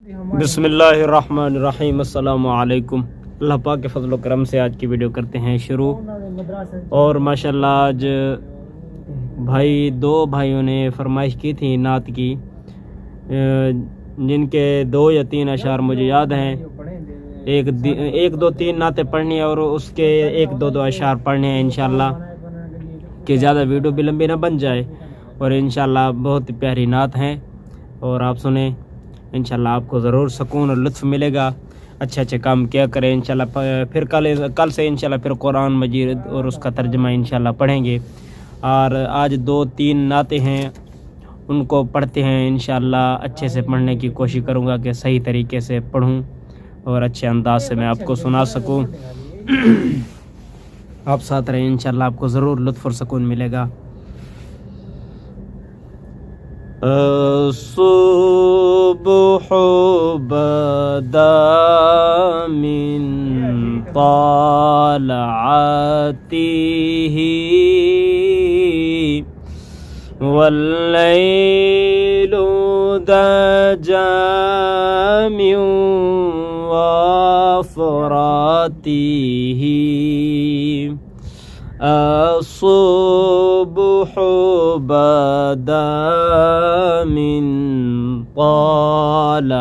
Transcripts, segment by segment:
بسم اللہ الرحمن الرحیم، السلام علیکم۔ اللہ پاک کے فضل و کرم سے آج کی ویڈیو کرتے ہیں شروع۔ اور ماشاءاللہ آج دو بھائیوں نے فرمائش کی تھی نعت کی، جن کے 2 یا 3 اشعار مجھے یاد ہیں۔ ایک دو تین نعتیں پڑھنی ہے اور اس کے 1-2 اشعار پڑھنے ہیں انشاءاللہ، کہ زیادہ ویڈیو بھی لمبی نہ بن جائے، اور انشاءاللہ بہت پیاری نعت ہیں اور آپ سنیں، انشاءاللہ آپ کو ضرور سکون اور لطف ملے گا۔ اچھے کام کیا کریں انشاءاللہ۔ پھر کل سے انشاءاللہ پھر قرآن مجید اور اس کا ترجمہ انشاءاللہ پڑھیں گے۔ اور آج 2-3 نعتیں ہیں، ان کو پڑھتے ہیں انشاءاللہ۔ اچھے سے پڑھنے کی کوشش کروں گا کہ صحیح طریقے سے پڑھوں اور اچھے انداز سے میں آپ کو سنا سکوں۔ آپ ساتھ رہیں، انشاءاللہ آپ کو ضرور لطف اور سکون ملے گا۔ الصبح بدا من طالعته والليل دجى من وفراته الصبح بدا من طالعته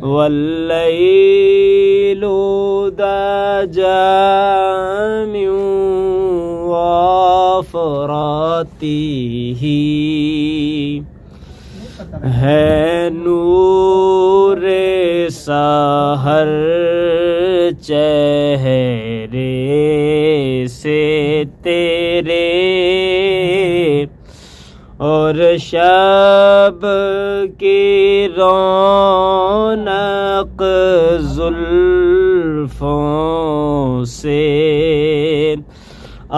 والليل دجى من وفراته ہے نور سحر چہرے سے تیرے، اور شب کی رونق زلفوں سے،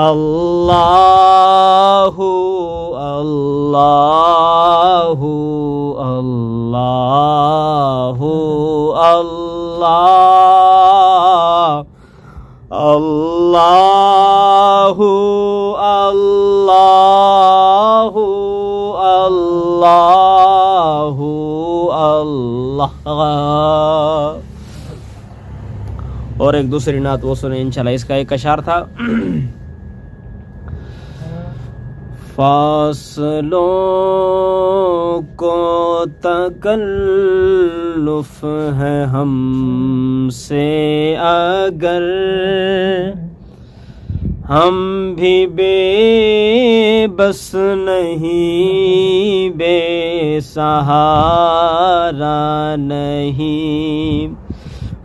اللہ اللہ اللہ اللہ اللہ اللہ اللہ اللہ۔ اور ایک دوسری نعت وہ سنیں انشاءاللہ۔ اس کا ایک اشعار تھا، فاصلوں کو تکلف ہے ہم سے اگر، ہم بھی بے بس نہیں، بے سہارا نہیں،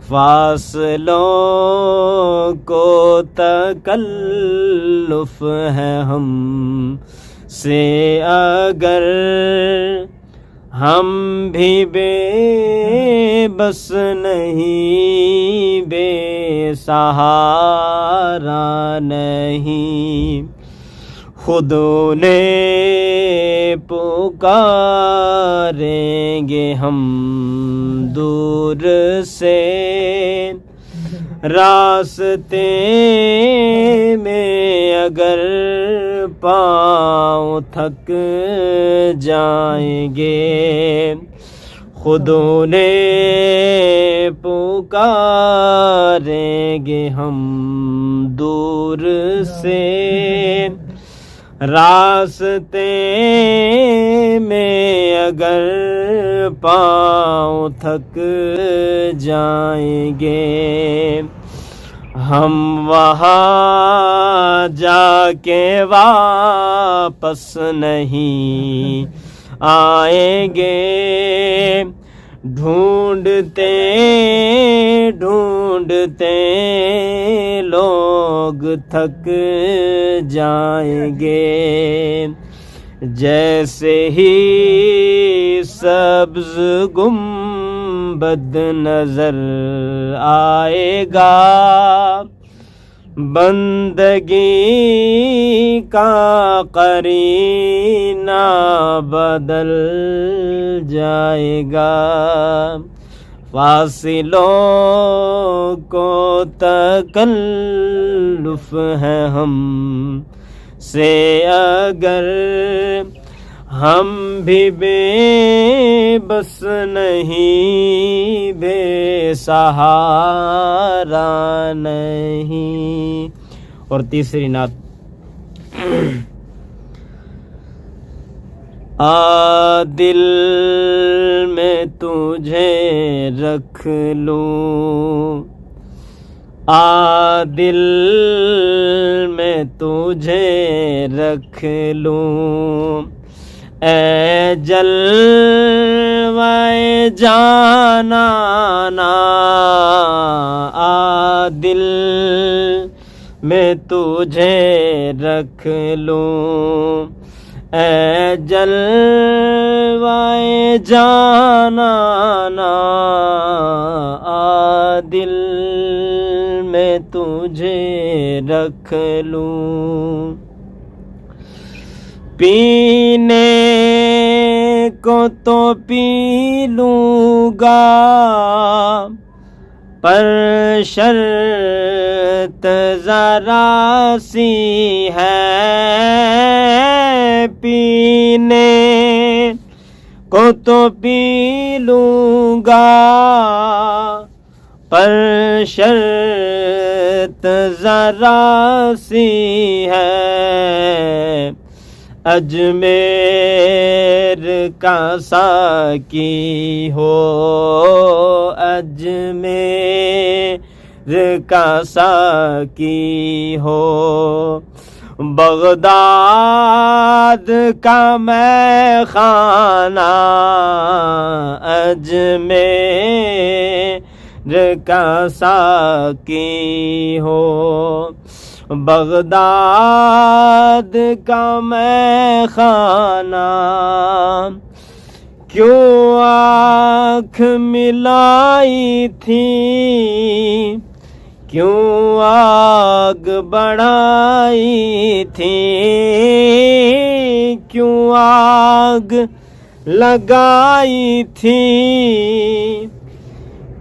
فاصلوں کو تکلف ہے ہم سے اگر، ہم بھی بے بس نہیں، بے سہارا نہیں، خود انہیں پکاریں گے ہم دور سے، راستے میں اگر پاؤں تھک جائیں گے، خود انہیں پکاریں گے ہم دور سے، راستے میں اگر پاؤں تھک جائیں گے، ہم وہاں جا کے واپس نہیں آئیں گے، ڈھونڈتے ڈھونڈتے لوگ تھک جائیں گے، جیسے ہی سبز گنبد نظر آئے گا، بندگی کا قرینہ بدل جائے گا، فاصلوں کو تکلف ہے ہم سے اگر ہم بھی بے بس نہیں، بے سہارا نہیں. اور تیسری نعت، دل میں تجھے رکھ لوں، دل میں تجھے رکھ لوں، اے جلوے جانانا، دل میں تجھے رکھ لوں، اے جلوے جانانا، دل میں تجھے رکھ لوں. پینے کو تو پی لوں گا، پر شرط ذرا سی ہے، پینے کو تو پی لوں گا، پر شرط ذرا سی ہے، اجمیر کا ساقی ہو، اجمیر کا ساقی ہو، بغداد کا میں خانہ، اجمیر کا ساقی ہو، بغداد کا میں خانہ، کیوں آنکھ ملائی تھی، کیوں آگ بڑھائی تھی، کیوں آگ لگائی تھی،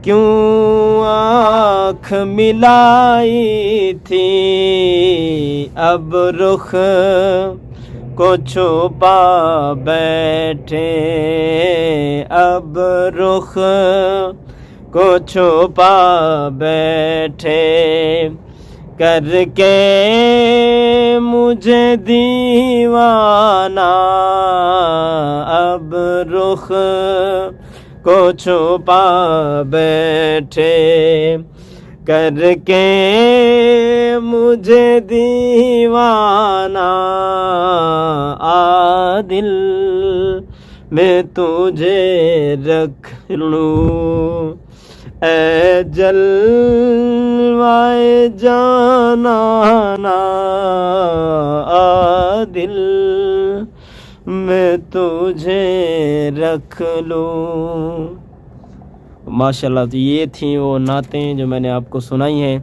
کیوں آنکھ ملائی تھی، اب رخ کو چھپا بیٹھے، اب رخ کو چھپا بیٹھے، کر کے مجھے دیوانہ، اب رخ کو چھپا بیٹھے، کر کے مجھے دیوانہ، دل میں تجھے رکھ لوں، اے جلوے جانانا، دل میں تجھے رکھ لوں. ماشاءاللہ. تو یہ تھیں وہ نعتیں جو میں نے آپ کو سنائی ہیں.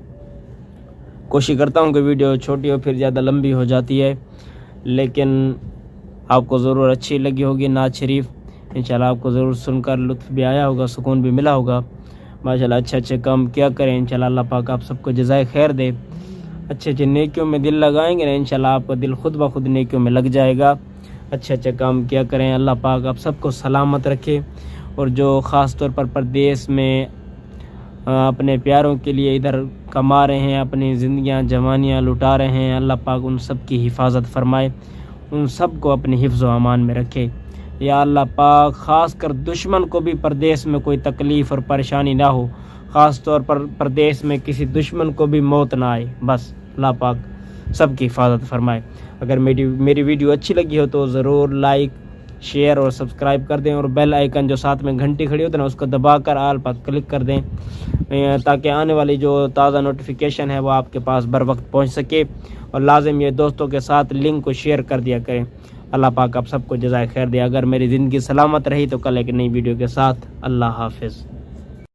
کوشش کرتا ہوں کہ ویڈیو چھوٹی ہو پھر زیادہ لمبی ہو جاتی ہے، لیکن آپ کو ضرور اچھی لگی ہوگی نعت شریف. انشاءاللہ آپ کو ضرور سن کر لطف بھی آیا ہوگا، سکون بھی ملا ہوگا. ماشاءاللہ اچھے اچھے کام کیا کریں، انشاءاللہ اللہ پاک آپ سب کو جزائے خیر دے. اچھے اچھے نیکیوں میں دل لگائیں گے نا، انشاءاللہ آپ کا دل خود بخود نیکیوں میں لگ جائے گا. اچھے اچھے کام کیا کریں. اللہ پاک آپ سب کو سلامت رکھے. اور جو خاص طور پر پردیس میں اپنے پیاروں کے لیے ادھر کما رہے ہیں، اپنی زندگیاں جوانیاں لٹا رہے ہیں، اللہ پاک ان سب کی حفاظت فرمائے، ان سب کو اپنے حفظ و امان میں رکھے. یا اللہ پاک خاص کر دشمن کو بھی پردیس میں کوئی تکلیف اور پریشانی نہ ہو، خاص طور پر پردیس میں کسی دشمن کو بھی موت نہ آئے. بس اللہ پاک سب کی حفاظت فرمائے. اگر میری ویڈیو اچھی لگی ہو تو ضرور لائک، شیئر اور سبسکرائب کر دیں، اور بیل آئیکن جو ساتھ میں گھنٹی کھڑی ہوتی ہے نا اس کو دبا کر آل پر کلک کر دیں، تاکہ آنے والی جو تازہ نوٹیفیکیشن ہے وہ آپ کے پاس بر وقت پہنچ سکے. اور لازم یہ دوستوں کے ساتھ لنک کو شیئر کر دیا کریں. اللہ پاک آپ سب کو جزائے خیر دے. اگر میری زندگی سلامت رہی تو کل ایک نئی ویڈیو کے ساتھ. اللہ حافظ.